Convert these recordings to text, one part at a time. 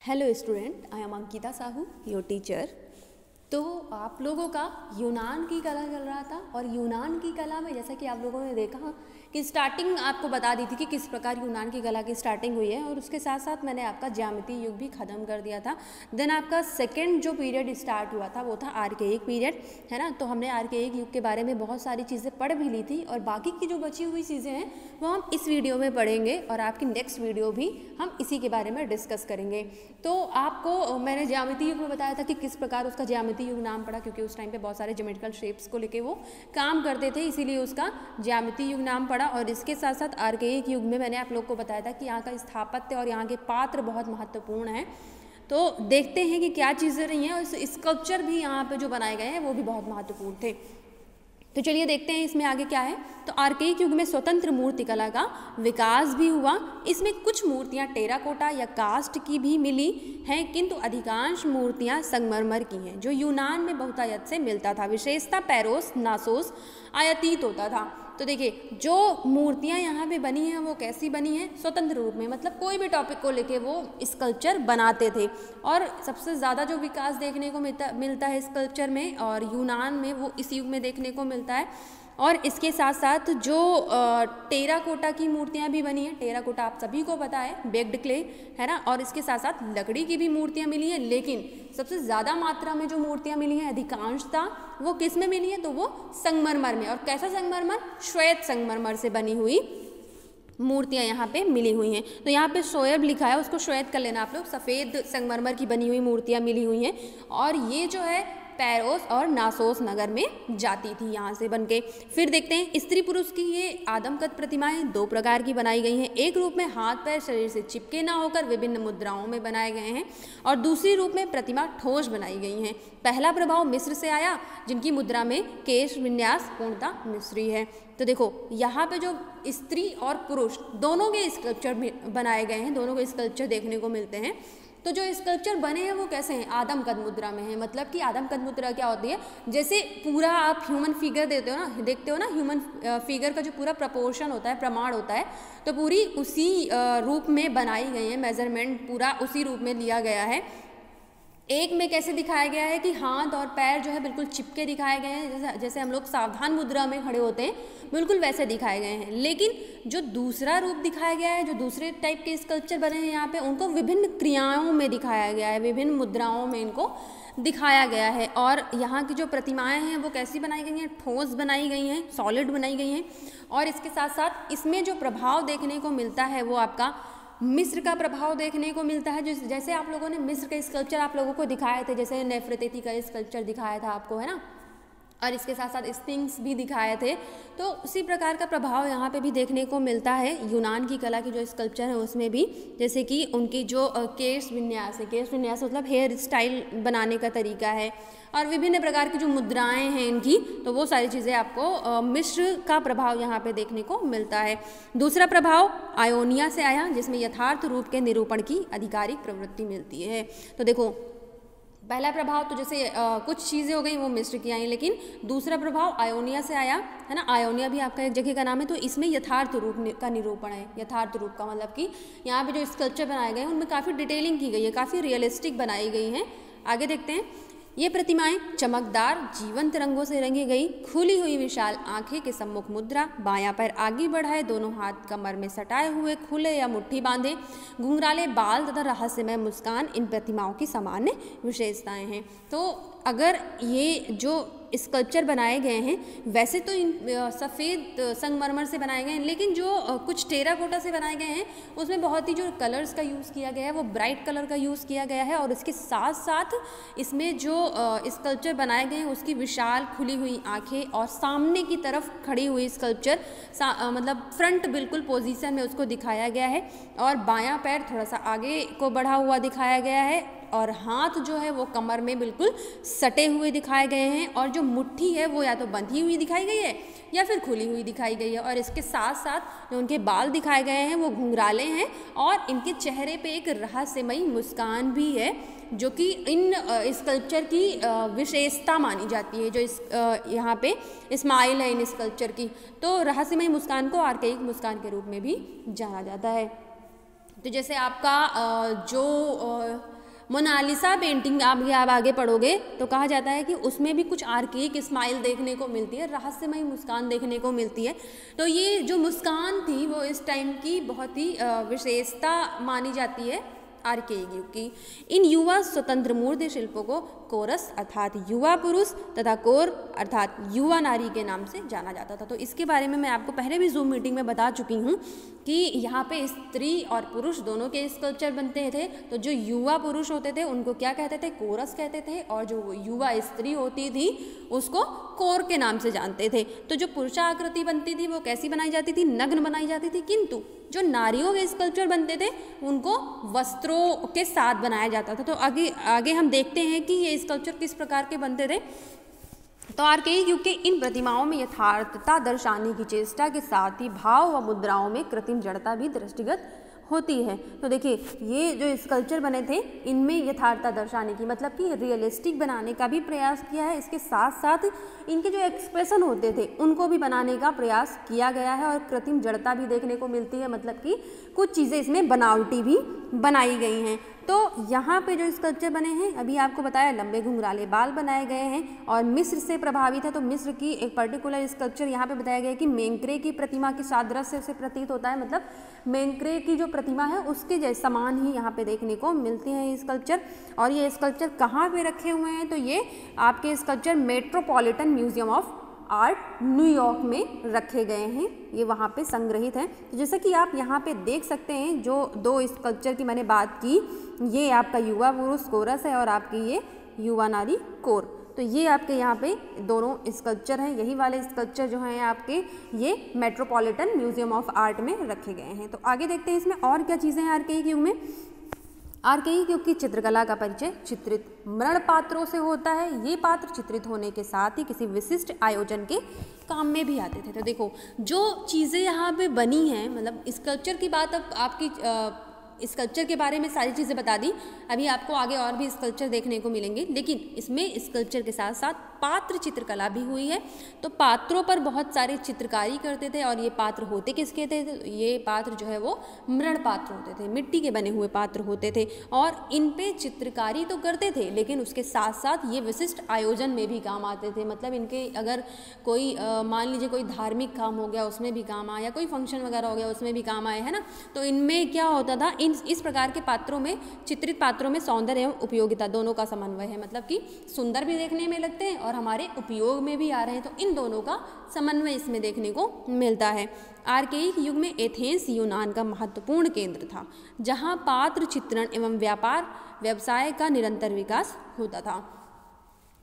Hello student, I am Ankita Sahu, your teacher. तो आप लोगों का यूनान की कला चल रहा था और यूनान की कला में जैसा कि आप लोगों ने देखा कि स्टार्टिंग आपको बता दी थी कि किस प्रकार यूनान की कला की स्टार्टिंग हुई है, और उसके साथ साथ मैंने आपका ज्यामितीय युग भी ख़त्म कर दिया था। देन आपका सेकेंड जो पीरियड स्टार्ट हुआ था वो था आर्केइक पीरियड, है ना। तो हमने आर्केइक युग के बारे में बहुत सारी चीज़ें पढ़ भी ली थी और बाकी की जो बची हुई चीज़ें हैं वो हम इस वीडियो में पढ़ेंगे और आपकी नेक्स्ट वीडियो भी हम इसी के बारे में डिस्कस करेंगे। तो आपको मैंने ज्यामितीय युग में बताया था कि किस प्रकार उसका ज्यामितीय युग नाम पड़ा, क्योंकि उस टाइम पे बहुत सारे ज्योमेट्रिकल शेप्स को लेके वो काम करते थे, इसीलिए उसका ज्यामितीय युग नाम पड़ा। और इसके साथ साथ आर्केइक युग में मैंने आप लोग को बताया था कि यहाँ का स्थापत्य और यहाँ के पात्र बहुत महत्वपूर्ण हैं। तो देखते हैं कि क्या चीज़ें रही हैं, और स्कल्पचर भी यहाँ पे जो बनाए गए हैं वो भी बहुत महत्वपूर्ण थे। तो चलिए देखते हैं इसमें आगे क्या है। तो आर्केइक युग में स्वतंत्र मूर्तिकला का विकास भी हुआ। इसमें कुछ मूर्तियां टेराकोटा या कास्ट की भी मिली हैं, किंतु अधिकांश मूर्तियां संगमरमर की हैं, जो यूनान में बहुतायत से मिलता था। विशेषता पैरोस नासोस आयातित होता था। तो देखिए, जो मूर्तियां यहाँ पे बनी हैं वो कैसी बनी हैं? स्वतंत्र रूप में, मतलब कोई भी टॉपिक को लेके वो स्कल्पचर बनाते थे। और सबसे ज़्यादा जो विकास देखने को मिलता है स्कल्पचर में और यूनान में, वो इस युग में देखने को मिलता है। और इसके साथ साथ जो टेराकोटा की मूर्तियां भी बनी हैं, टेराकोटा आप सभी को पता है बेक्ड क्ले, है ना। और इसके साथ साथ लकड़ी की भी मूर्तियां मिली हैं, लेकिन सबसे ज़्यादा मात्रा में जो मूर्तियां मिली हैं अधिकांशता वो किस में मिली हैं? तो वो संगमरमर में। और कैसा संगमरमर? श्वेत संगमरमर से बनी हुई मूर्तियां यहाँ पे मिली हुई हैं। तो यहाँ पे शोएब लिखा है, उसको श्वेत कर लेना आप लोग। सफ़ेद संगमरमर की बनी हुई मूर्तियां मिली हुई हैं, और ये जो है पैरोस और नासोस नगर में जाती थी यहाँ से बन के। फिर देखते हैं स्त्री पुरुष की ये आदमकद प्रतिमाएं दो प्रकार की बनाई गई हैं। एक रूप में हाथ पैर शरीर से चिपके ना होकर विभिन्न मुद्राओं में बनाए गए हैं, और दूसरी रूप में प्रतिमा ठोस बनाई गई हैं। पहला प्रभाव मिस्र से आया, जिनकी मुद्रा में केश विन्यास पूर्णतः मिस्री है। तो देखो, यहाँ पे जो स्त्री और पुरुष दोनों के स्कल्पचर बनाए गए हैं, दोनों के स्कल्पचर देखने को मिलते हैं। तो जो स्कल्पचर बने हैं वो कैसे हैं? आदमकद मुद्रा में है। मतलब कि आदमकद मुद्रा क्या होती है? जैसे पूरा आप ह्यूमन फिगर देखते हो ना, ह्यूमन फिगर का जो पूरा प्रपोर्शन होता है, प्रमाण होता है, तो पूरी उसी रूप में बनाई गई है। मेजरमेंट पूरा उसी रूप में लिया गया है। एक में कैसे दिखाया गया है कि हाथ और पैर जो है बिल्कुल चिपके दिखाए गए हैं, जैसे हम लोग सावधान मुद्रा में खड़े होते हैं, बिल्कुल वैसे दिखाए गए हैं। लेकिन जो दूसरा रूप दिखाया गया है, जो दूसरे टाइप के स्कल्पचर बने हैं यहाँ पे, उनको विभिन्न क्रियाओं में दिखाया गया है, विभिन्न मुद्राओं में इनको दिखाया गया है। और यहाँ की जो प्रतिमाएं हैं वो कैसी बनाई गई हैं? ठोस बनाई गई हैं, सॉलिड बनाई गई हैं। और इसके साथ साथ इसमें जो प्रभाव देखने को मिलता है वो आपका मिस्र का प्रभाव देखने को मिलता है। जैसे आप लोगों ने मिस्र के स्कल्पचर आप लोगों को दिखाए थे, जैसे नेफरतिति का स्कल्पचर दिखाया था आपको, है ना, और इसके साथ साथ स्फिंक्स भी दिखाए थे। तो उसी प्रकार का प्रभाव यहाँ पे भी देखने को मिलता है यूनान की कला की जो स्कल्पचर है उसमें भी। जैसे कि उनकी जो केश विन्यास है, केश विन्यास मतलब हेयर स्टाइल बनाने का तरीका है, और विभिन्न प्रकार की जो मुद्राएं हैं इनकी, तो वो सारी चीज़ें आपको मिस्र का प्रभाव यहाँ पे देखने को मिलता है। दूसरा प्रभाव आयोनिया से आया, जिसमें यथार्थ रूप के निरूपण की आधिकारिक प्रवृत्ति मिलती है। तो देखो, पहला प्रभाव तो जैसे कुछ चीज़ें हो गई वो मिस्र की आई, लेकिन दूसरा प्रभाव आयोनिया से आया, है ना। आयोनिया भी आपका एक जगह का नाम है। तो इसमें यथार्थ रूप का निरूपण है। यथार्थ रूप का मतलब कि यहाँ पे जो स्कल्पचर बनाए गए हैं उनमें काफ़ी डिटेलिंग की गई है, काफ़ी रियलिस्टिक बनाई गई हैं। आगे देखते हैं। ये प्रतिमाएं चमकदार जीवंत रंगों से रंगी गई, खुली हुई विशाल आंखें के सम्मुख मुद्रा, बायां पैर आगे बढ़ाए, दोनों हाथ कमर में सटाए हुए, खुले या मुट्ठी बांधे, घुंघराले बाल तथा रहस्यमय मुस्कान इन प्रतिमाओं की सामान्य विशेषताएं हैं। तो अगर ये जो स्कल्पचर बनाए गए हैं वैसे तो इन सफ़ेद संगमरमर से बनाए गए हैं, लेकिन जो कुछ टेराकोटा से बनाए गए हैं उसमें बहुत ही जो कलर्स का यूज़ किया गया है वो ब्राइट कलर का यूज़ किया गया है। और इसके साथ साथ इसमें जो स्कल्पचर बनाए गए हैं उसकी विशाल खुली हुई आंखें और सामने की तरफ खड़ी हुई स्कल्पचर, मतलब फ्रंट बिल्कुल पोजीशन में उसको दिखाया गया है, और बायां पैर थोड़ा सा आगे को बढ़ा हुआ दिखाया गया है, और हाथ जो है वो कमर में बिल्कुल सटे हुए दिखाए गए हैं, और जो मुट्ठी है वो या तो बंधी हुई दिखाई गई है या फिर खुली हुई दिखाई गई है। और इसके साथ साथ जो उनके बाल दिखाए गए हैं वो घुंघराले हैं, और इनके चेहरे पे एक रहस्यमयी मुस्कान भी है, जो कि इन स्कल्पचर की विशेषता मानी जाती है। जो इस यहाँ पे स्माइल है इन स्कल्पचर की, तो रहस्यमयी मुस्कान को आर्केइक मुस्कान के रूप में भी जाना जाता है। तो जैसे आपका जो मोनालिसा पेंटिंग आप आगे पढ़ोगे तो कहा जाता है कि उसमें भी कुछ आर्केइक स्माइल देखने को मिलती है, रहस्यमयी मुस्कान देखने को मिलती है। तो ये जो मुस्कान थी वो इस टाइम की बहुत ही विशेषता मानी जाती है आर्केइक युग की। इन युवा स्वतंत्र मूर्ति शिल्पों को कोरस अर्थात युवा पुरुष तथा कोर अर्थात युवा नारी के नाम से जाना जाता था। तो इसके बारे में मैं आपको पहले भी जूम मीटिंग में बता चुकी हूँ कि यहाँ पे स्त्री और पुरुष दोनों के स्कल्पचर बनते थे। तो जो युवा पुरुष होते थे उनको क्या कहते थे, कोरस कहते थे, और जो युवा स्त्री होती थी उसको कोर के नाम से जानते थे। तो जो पुरुषाकृति बनती थी वो कैसी बनाई जाती थी, नग्न बनाई जाती थी, किंतु जो नारियों के स्कल्पचर बनते थे उनको वस्त्रों के साथ बनाया जाता था। तो आगे हम देखते हैं कि ये स्कल्पचर किस प्रकार के बनते थे। तो आर्केइक युग के इन प्रतिमाओं में यथार्थता दर्शाने की चेष्टा के साथ ही भाव व मुद्राओं में कृत्रिम जड़ता भी दृष्टिगत होती है। तो देखिए ये जो स्कल्पचर बने थे इनमें यथार्थता दर्शाने की मतलब कि रियलिस्टिक बनाने का भी प्रयास किया है, इसके साथ साथ इनके जो एक्सप्रेशन होते थे उनको भी बनाने का प्रयास किया गया है, और कृत्रिम जड़ता भी देखने को मिलती है, मतलब कि कुछ चीज़ें इसमें बनावटी भी बनाई गई हैं। तो यहाँ पे जो स्कल्पचर बने हैं अभी आपको बताया लंबे घुंघराले बाल बनाए गए हैं और मिस्र से प्रभावित है। तो मिस्र की एक पर्टिकुलर स्कल्पचर यहाँ पे बताया गया है कि मेंक्रे की प्रतिमा के सादृश्य से प्रतीत होता है, मतलब मेंक्रे की जो प्रतिमा है उसके जैसे समान ही यहाँ पे देखने को मिलते हैं स्कल्पचर। और ये स्कल्पचर कहाँ पे रखे हुए हैं, तो ये आपके sculpture metropolitan museum of art New York में रखे गए हैं, ये वहाँ पे संग्रहित हैं। तो जैसा कि आप यहाँ पे देख सकते हैं जो दो स्कल्पचर की मैंने बात की, ये आपका युवा पुरुष कोरस है और आपकी ये युवा नारी कोर। तो ये आपके यहाँ पे दोनों स्कल्पचर हैं, यही वाले स्कल्पचर जो हैं आपके ये मेट्रोपॉलिटन म्यूजियम ऑफ आर्ट में रखे गए हैं। तो आगे देखते हैं इसमें और क्या चीज़ें हैं आर्केइक युग में। आर्केइक युग की चित्रकला का परिचय चित्रित मृण पात्रों से होता है। ये पात्र चित्रित होने के साथ ही किसी विशिष्ट आयोजन के काम में भी आते थे। तो देखो जो चीज़ें यहाँ पे बनी हैं, मतलब स्कल्पचर की बात अब आपकी स्कल्पचर के बारे में सारी चीज़ें बता दी, अभी आपको आगे और भी स्कल्पचर देखने को मिलेंगे, लेकिन इसमें स्कल्पचर के साथ साथ पात्र चित्रकला भी हुई है। तो पात्रों पर बहुत सारे चित्रकारी करते थे, और ये पात्र होते किसके थे, ये पात्र जो है वो मृण पात्र होते थे, मिट्टी के बने हुए पात्र होते थे, और इन पे चित्रकारी तो करते थे लेकिन उसके साथ साथ ये विशिष्ट आयोजन में भी काम आते थे। मतलब इनके अगर कोई मान लीजिए कोई धार्मिक काम हो गया उसमें भी काम आया, कोई फंक्शन वगैरह हो गया उसमें भी काम आए, है ना। तो इनमें क्या होता था, इस प्रकार के पात्रों में, चित्रित पात्रों में सौंदर्य एवं उपयोगिता दोनों का समन्वय है, मतलब कि सुंदर भी देखने में लगते हैं और हमारे उपयोग में भी आ रहे हैं। तो इन दोनों का समन्वय इसमें देखने को मिलता है। आर्केइक युग में एथेंस यूनान का महत्वपूर्ण केंद्र था, जहां पात्र चित्रण एवं व्यापार व्यवसाय का निरंतर विकास होता था।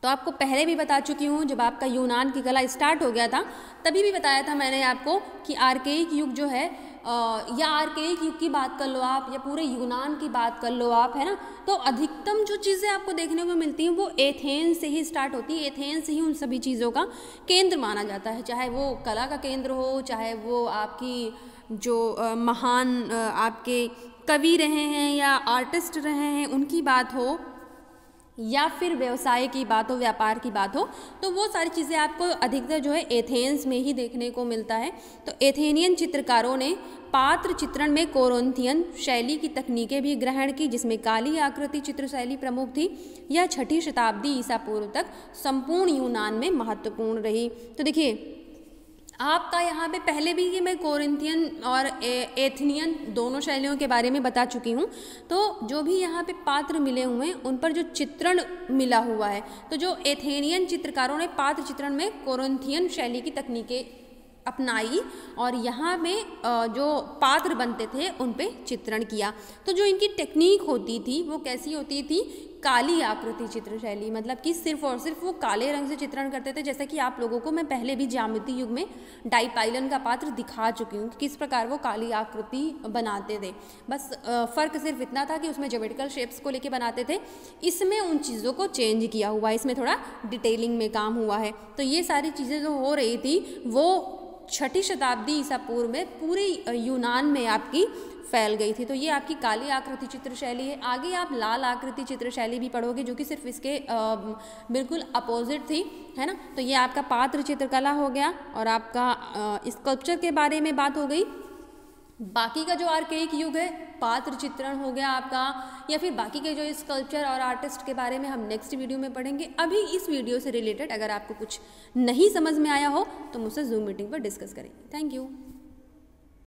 तो आपको पहले भी बता चुकी हूँ, जब आपका यूनान की कला स्टार्ट हो गया था तभी भी बताया था मैंने आपको कि आर्केइक युग जो है या आर्केइक युग की बात कर लो आप, या पूरे यूनान की बात कर लो आप, है ना। तो अधिकतम जो चीज़ें आपको देखने को मिलती हैं वो एथेंस से ही स्टार्ट होती है। एथेंस ही उन सभी चीज़ों का केंद्र माना जाता है, चाहे वो कला का केंद्र हो, चाहे वो आपकी जो महान आपके कवि रहे हैं या आर्टिस्ट रहे हैं उनकी बात हो, या फिर व्यवसाय की बात हो, व्यापार की बात हो, तो वो सारी चीज़ें आपको अधिकतर जो है एथेंस में ही देखने को मिलता है। तो एथेनियन चित्रकारों ने पात्र चित्रण में कोरिन्थियन शैली की तकनीकें भी ग्रहण की, जिसमें काली आकृति चित्र शैली प्रमुख थी। यह 6ठी शताब्दी ईसा पूर्व तक संपूर्ण यूनान में महत्वपूर्ण रही। तो देखिए आपका यहाँ पे पहले भी ये मैं कोरिन्थियन और एथेनियन दोनों शैलियों के बारे में बता चुकी हूँ। तो जो भी यहाँ पे पात्र मिले हुए हैं उन पर जो चित्रण मिला हुआ है, तो जो एथेनियन चित्रकारों ने पात्र चित्रण में कोरिन्थियन शैली की तकनीकें अपनाई और यहाँ में जो पात्र बनते थे उन पे चित्रण किया। तो जो इनकी टेक्निक होती थी वो कैसी होती थी, काली आकृति चित्र शैली, मतलब कि सिर्फ और सिर्फ वो काले रंग से चित्रण करते थे। जैसा कि आप लोगों को मैं पहले भी ज्यामिति युग में डाइपाइलन का पात्र दिखा चुकी हूँ किस प्रकार वो काली आकृति बनाते थे। बस फ़र्क सिर्फ इतना था कि उसमें ज्योमेट्रिकल शेप्स को लेके बनाते थे, इसमें उन चीज़ों को चेंज किया हुआ है, इसमें थोड़ा डिटेलिंग में काम हुआ है। तो ये सारी चीज़ें जो हो रही थी वो 6ठी शताब्दी ईसा पूर्व में पूरे यूनान में आपकी फैल गई थी। तो ये आपकी काली आकृति चित्र शैली है। आगे आप लाल आकृति चित्र शैली भी पढ़ोगे जो कि सिर्फ इसके बिल्कुल अपोजिट थी, है ना। तो ये आपका पात्र चित्रकला हो गया और आपका स्कल्पचर के बारे में बात हो गई। बाकी का जो आर्केइक युग है पात्र चित्रण हो गया आपका, या फिर बाकी के जो स्कल्पचर और आर्टिस्ट के बारे में हम नेक्स्ट वीडियो में पढ़ेंगे। अभी इस वीडियो से रिलेटेड अगर आपको कुछ नहीं समझ में आया हो तो मुझसे जूम मीटिंग पर डिस्कस करेंगे। Thank you.